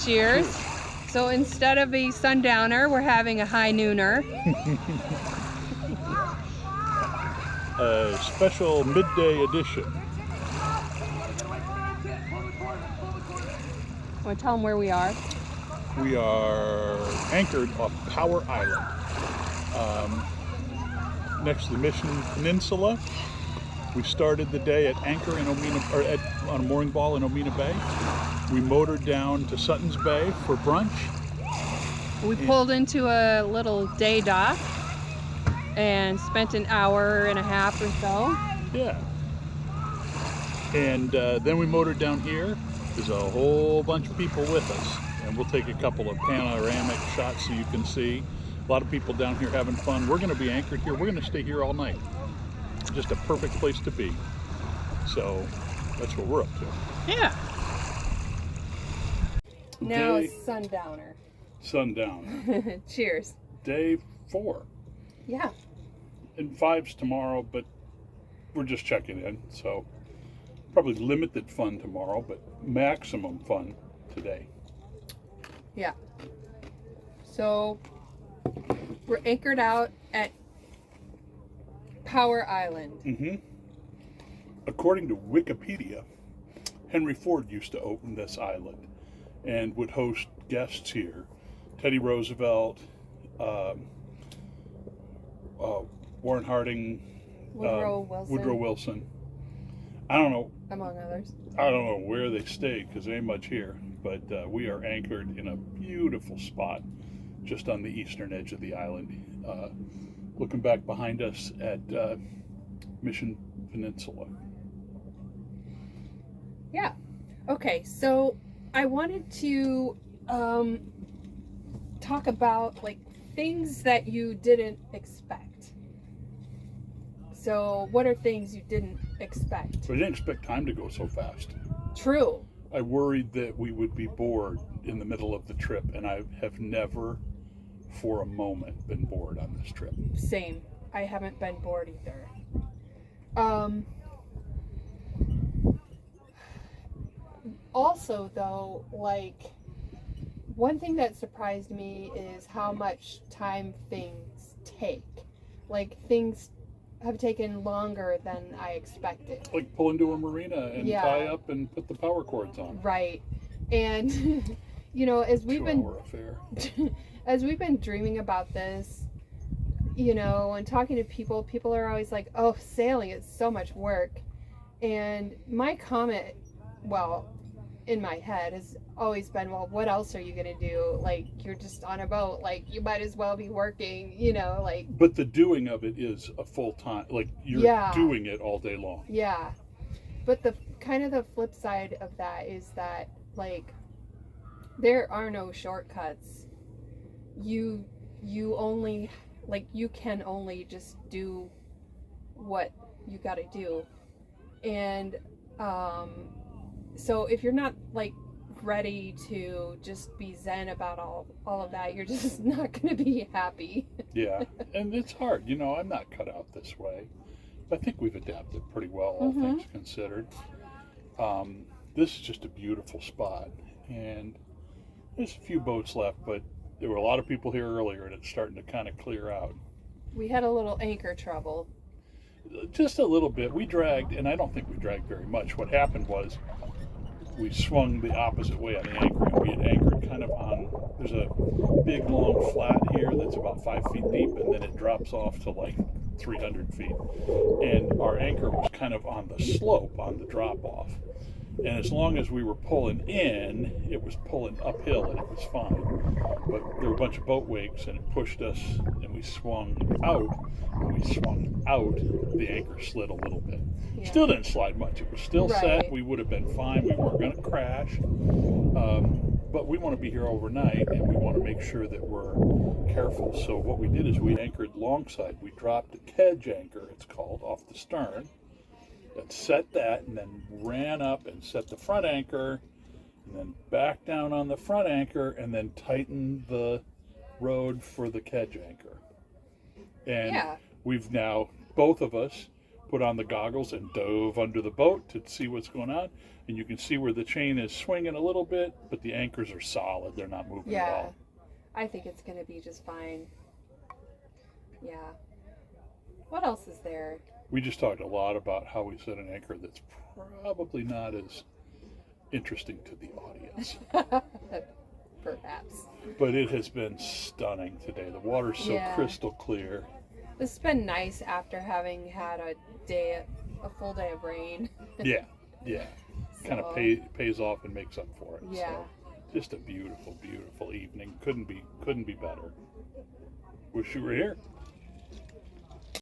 Cheers. So instead of a sundowner, we're having a high nooner. A special midday edition. Want to tell them where we are? We are anchored off Power Island, next to the Mission Peninsula. We started the day at anchor in Omena, or on a mooring ball in Omena Bay. We motored down to Sutton's Bay for brunch. We pulled into a little day dock and spent an hour and a half or so. Yeah. And then we motored down here. There's a whole bunch of people with us. And we'll take a couple of panoramic shots so you can see. A lot of people down here having fun. We're going to be anchored here. We're going to stay here all night. Just a perfect place to be. So that's what we're up to. Yeah. Now Day- it's sundowner. Sundown. Cheers. Day 4. Yeah. And 5's tomorrow, but we're just checking in. So probably limited fun tomorrow, but maximum fun today. Yeah. So we're anchored out at Power Island. Mm-hmm. According to Wikipedia, Henry Ford used to own this island and would host guests here. Teddy Roosevelt, Warren Harding, Woodrow Wilson. I don't know. Among others. I don't know where they stay because there ain't much here, but we are anchored in a beautiful spot just on the eastern edge of the island, looking back behind us at Mission Peninsula. Yeah. Okay, so I wanted to talk about like things that you didn't expect. So what are things you didn't expect? I didn't expect time to go so fast. True. I worried that we would be bored in the middle of the trip, and I have never for a moment been bored on this trip. Same. I haven't been bored either. Also though, like one thing that surprised me is how much time things take. Like things have taken longer than I expected. Like pull into a marina and Yeah. tie up and put the power cords on. Right. And you know, as we've 2-hour affair. as we've been dreaming about this, you know, and talking to people, people are always like, "Oh, sailing is so much work." And my comment, well, in my head has always been, well, what else are you going to do? Like, you're just on a boat. Like, you might as well be working, you know, like. But the doing of it is a full time, like you're Yeah. doing it all day long. Yeah. But the kind of the flip side of that is that, like, there are no shortcuts. You only, like, you can only just do what you got to do. And, so if you're not like ready to just be zen about all of that, you're just not going to be happy. Yeah, and it's hard. You know, I'm not cut out this way. I think we've adapted pretty well, all things considered. This is just a beautiful spot, and there's a few boats left, but there were a lot of people here earlier, and it's starting to kind of clear out. We had a little anchor trouble. Just a little bit. We dragged, and I don't think we dragged very much. What happened was we swung the opposite way on the anchor, and we had anchored kind of on, there's a big long flat here that's about 5 feet deep, and then it drops off to like 300 feet. And our anchor was kind of on the slope, on the drop off. And as long as we were pulling in, it was pulling uphill and it was fine. But there were a bunch of boat wakes and it pushed us and we swung out. When we swung out, the anchor slid a little bit. Yeah. Still didn't slide much. It was still Right. set. We would have been fine. We weren't going to crash. But we want to be here overnight and we want to make sure that we're careful. So what we did is we anchored longside. We dropped a kedge anchor, it's called, off the stern. And set that and then ran up and set the front anchor and then back down on the front anchor and then tightened the rode for the kedge anchor. And Yeah. we've now, both of us, put on the goggles and dove under the boat to see what's going on. And you can see where the chain is swinging a little bit, but the anchors are solid. They're not moving at Yeah. all. I think it's going to be just fine. Yeah. What else is there? We just talked a lot about how we set an anchor that's probably not as interesting to the audience. Perhaps. But it has been stunning today. The water's so crystal clear. This has been nice after having had a full day of rain. Yeah. So, Kind of pays off and makes up for it. Yeah. So, just a beautiful, beautiful evening. Couldn't be better. Wish you were here.